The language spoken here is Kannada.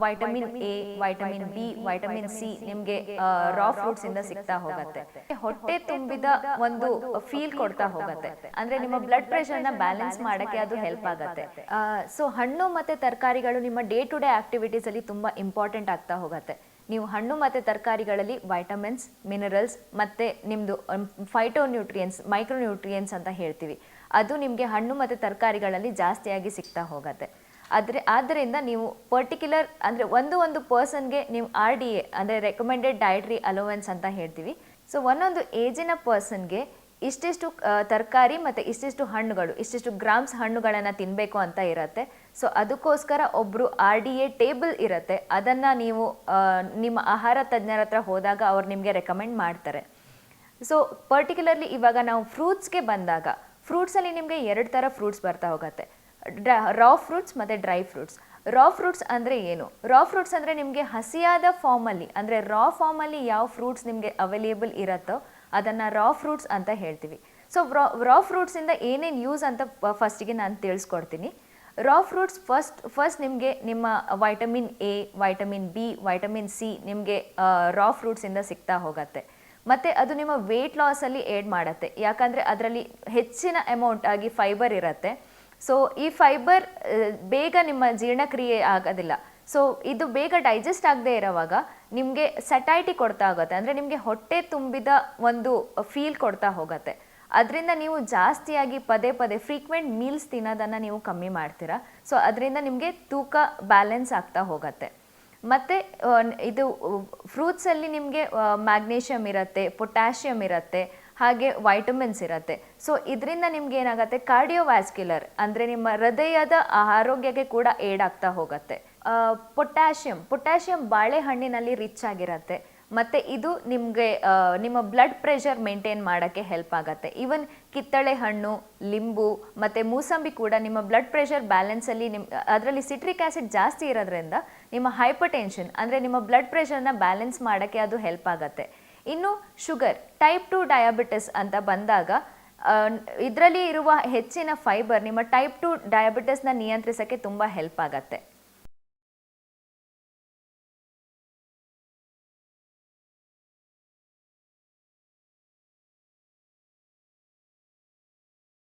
Vitamin A, vitamin B, vitamin C ನಿಮಗೆ ರಾ ಫ್ರೂಟ್ಸ್ ಇಂದ ಸಿಗ್ತಾ ಹೋಗುತ್ತೆ. ಹೊಟ್ಟೆ ತುಂಬಿದ ಒಂದು ಫೀಲ್ ಕೊಡ್ತಾ ಹೋಗುತ್ತೆ. ಅಂದ್ರೆ ನಿಮ್ಮ ಬ್ಲಡ್ ಪ್ರೆಷರ್ ನ ಬ್ಯಾಲೆನ್ಸ್ ಮಾಡಕ್ಕೆ ಅದು ಹೆಲ್ಪ್ ಆಗುತ್ತೆ. ಸೊ ಹಣ್ಣು ಮತ್ತೆ ತರಕಾರಿಗಳು ನಿಮ್ಮ ಡೇ ಟು ಡೇ ಆಕ್ಟಿವಿಟೀಸ್ ಅಲ್ಲಿ ತುಂಬಾ ಇಂಪಾರ್ಟೆಂಟ್ ಆಗ್ತಾ ಹೋಗುತ್ತೆ. ನೀವು ಹಣ್ಣು ಮತ್ತೆ ತರಕಾರಿಗಳಲ್ಲಿ ವೈಟಮಿನ್ಸ್, ಮಿನರಲ್ಸ್ ಮತ್ತೆ ನಿಮ್ದು ಫೈಟೋನ್ಯೂಟ್ರಿಯನ್ಸ್, ಮೈಕ್ರೋನ್ಯೂಟ್ರಿಯನ್ಸ್ ಅಂತ ಹೇಳ್ತೀವಿ, ಅದು ನಿಮಗೆ ಹಣ್ಣು ಮತ್ತೆ ತರಕಾರಿಗಳಲ್ಲಿ ಜಾಸ್ತಿಯಾಗಿ ಸಿಗ್ತಾ ಹೋಗುತ್ತೆ. ಆದ್ದರಿಂದ ನೀವು ಪರ್ಟಿಕ್ಯುಲರ್ ಅಂದರೆ ಒಂದು ಪರ್ಸನ್ಗೆ ನೀವು RDA ಅಂದರೆ ರೆಕಮೆಂಡೆಡ್ ಡಯಟ್ರಿ ಅಲೋವೆನ್ಸ್ ಅಂತ ಹೇಳ್ತೀವಿ. ಸೊ ಒಂದೊಂದು ಏಜಿನ ಪರ್ಸನ್ಗೆ ಇಷ್ಟಿಷ್ಟು ತರಕಾರಿ ಮತ್ತು ಇಷ್ಟಿಷ್ಟು ಹಣ್ಣುಗಳು, ಇಷ್ಟಿಷ್ಟು ಗ್ರಾಮ್ಸ್ ಹಣ್ಣುಗಳನ್ನು ತಿನ್ನಬೇಕು ಅಂತ ಇರುತ್ತೆ. ಸೊ ಅದಕ್ಕೋಸ್ಕರ ಒಬ್ಬರು RDA ಟೇಬಲ್ ಇರುತ್ತೆ, ಅದನ್ನು ನೀವು ನಿಮ್ಮ ಆಹಾರ ತಜ್ಞರ ಹತ್ರ ಹೋದಾಗ ಅವ್ರು ನಿಮಗೆ ರೆಕಮೆಂಡ್ ಮಾಡ್ತಾರೆ. ಸೊ ಪರ್ಟಿಕ್ಯುಲರ್ಲಿ ಇವಾಗ ನಾವು ಫ್ರೂಟ್ಸ್ಗೆ ಬಂದಾಗ, ಫ್ರೂಟ್ಸಲ್ಲಿ ನಿಮಗೆ 2 ಥರ ಫ್ರೂಟ್ಸ್ ಬರ್ತಾ ಹೋಗುತ್ತೆ, ರಾ ಫ್ರೂಟ್ಸ್ ಮತ್ತು ಡ್ರೈ ಫ್ರೂಟ್ಸ್. ರಾ ಫ್ರೂಟ್ಸ್ ಅಂದರೆ ಏನು? ರಾ ಫ್ರೂಟ್ಸ್ ಅಂದರೆ ನಿಮಗೆ ಹಸಿಯಾದ ಫಾರ್ಮಲ್ಲಿ, ಅಂದರೆ ರಾ ಫಾರ್ಮಲ್ಲಿ ಯಾವ ಫ್ರೂಟ್ಸ್ ನಿಮಗೆ ಅವೈಲೇಬಲ್ ಇರುತ್ತೋ ಅದನ್ನು ರಾ ಫ್ರೂಟ್ಸ್ ಅಂತ ಹೇಳ್ತೀವಿ. ಸೊ ರಾ ಫ್ರೂಟ್ಸಿಂದ ಏನೇನು ಯೂಸ್ ಅಂತ ಫಸ್ಟಿಗೆ ನಾನು ತಿಳಿಸ್ಕೊಡ್ತೀನಿ. ರಾ ಫ್ರೂಟ್ಸ್ ಫಸ್ಟ್ ನಿಮಗೆ ನಿಮ್ಮ vitamin A, vitamin B, vitamin C ನಿಮಗೆ ರಾ ಫ್ರೂಟ್ಸಿಂದ ಸಿಗ್ತಾ ಹೋಗುತ್ತೆ. ಮತ್ತು ಅದು ನಿಮ್ಮ ವೆಯ್ಟ್ ಲಾಸಲ್ಲಿ ಏಡ್ ಮಾಡುತ್ತೆ, ಯಾಕಂದರೆ ಅದರಲ್ಲಿ ಹೆಚ್ಚಿನ ಅಮೌಂಟ್ ಆಗಿ ಫೈಬರ್ ಇರುತ್ತೆ. ಸೊ ಈ ಫೈಬರ್ ಬೇಗ ನಿಮ್ಮ ಜೀರ್ಣಕ್ರಿಯೆ ಆಗೋದಿಲ್ಲ. ಸೊ ಇದು ಬೇಗ ಡೈಜೆಸ್ಟ್ ಆಗದೆ ಇರೋವಾಗ ನಿಮಗೆ ಸಟೈಟಿ ಕೊಡ್ತಾ ಹೋಗುತ್ತೆ, ಅಂದರೆ ನಿಮಗೆ ಹೊಟ್ಟೆ ತುಂಬಿದ ಒಂದು ಫೀಲ್ ಕೊಡ್ತಾ ಹೋಗುತ್ತೆ. ಅದರಿಂದ ನೀವು ಜಾಸ್ತಿಯಾಗಿ ಪದೇ ಫ್ರೀಕ್ವೆಂಟ್ ಮೀಲ್ಸ್ ತಿನ್ನೋದನ್ನು ನೀವು ಕಮ್ಮಿ ಮಾಡ್ತೀರಾ. ಸೊ ಅದರಿಂದ ನಿಮಗೆ ತೂಕ ಬ್ಯಾಲೆನ್ಸ್ ಆಗ್ತಾ ಹೋಗುತ್ತೆ. ಮತ್ತು ಇದು ಫ್ರೂಟ್ಸಲ್ಲಿ ನಿಮಗೆ ಮ್ಯಾಗ್ನೀಷಿಯಮ್ ಇರುತ್ತೆ, ಪೊಟ್ಯಾಷಿಯಮ್ ಇರುತ್ತೆ, ಹಾಗೆ ವೈಟಮಿನ್ಸ್ ಇರುತ್ತೆ. ಸೊ ಇದರಿಂದ ನಿಮ್ಗೆ ಏನಾಗುತ್ತೆ, ಕಾರ್ಡಿಯೋವ್ಯಾಸ್ಕ್ಯುಲರ್ ಅಂದರೆ ನಿಮ್ಮ ಹೃದಯದ ಆರೋಗ್ಯಕ್ಕೆ ಕೂಡ ಏಡ್ ಆಗ್ತಾ ಹೋಗುತ್ತೆ. ಪೊಟ್ಯಾಷಿಯಮ್ ಬಾಳೆಹಣ್ಣಿನಲ್ಲಿ ರಿಚ್ ಆಗಿರುತ್ತೆ, ಮತ್ತು ಇದು ನಿಮಗೆ ನಿಮ್ಮ ಬ್ಲಡ್ ಪ್ರೆಷರ್ ಮೇಂಟೈನ್ ಮಾಡೋಕ್ಕೆ ಹೆಲ್ಪ್ ಆಗುತ್ತೆ. ಈವನ್ ಕಿತ್ತಳೆ ಹಣ್ಣು, ಲಿಂಬು ಮತ್ತು ಮೂಸಂಬಿ ಕೂಡ ನಿಮ್ಮ ಬ್ಲಡ್ ಪ್ರೆಷರ್ ಬ್ಯಾಲೆನ್ಸಲ್ಲಿ ಅದರಲ್ಲಿ ಸಿಟ್ರಿಕ್ ಆ್ಯಸಿಡ್ ಜಾಸ್ತಿ ಇರೋದ್ರಿಂದ ನಿಮ್ಮ ಹೈಪರ್ ಟೆನ್ಷನ್ ಅಂದರೆ ನಿಮ್ಮ ಬ್ಲಡ್ ಪ್ರೆಷರ್ನ ಬ್ಯಾಲೆನ್ಸ್ ಮಾಡೋಕ್ಕೆ ಅದು ಹೆಲ್ಪ್ ಆಗುತ್ತೆ. ಇನ್ನು ಶುಗರ್, ಟೈಪ್ 2 ಡಯಾಬಿಟಿಸ್ ಅಂತ ಬಂದಾಗ ಇದರಲ್ಲಿ ಇರುವ ಹೆಚ್ಚಿನ ಫೈಬರ್ ನಿಮ್ಮ ಟೈಪ್ 2 ಡಯಾಬಿಟಿಸ್ನ ನಿಯಂತ್ರಿಸೋಕ್ಕೆ ತುಂಬ ಹೆಲ್ಪ್ ಆಗುತ್ತೆ.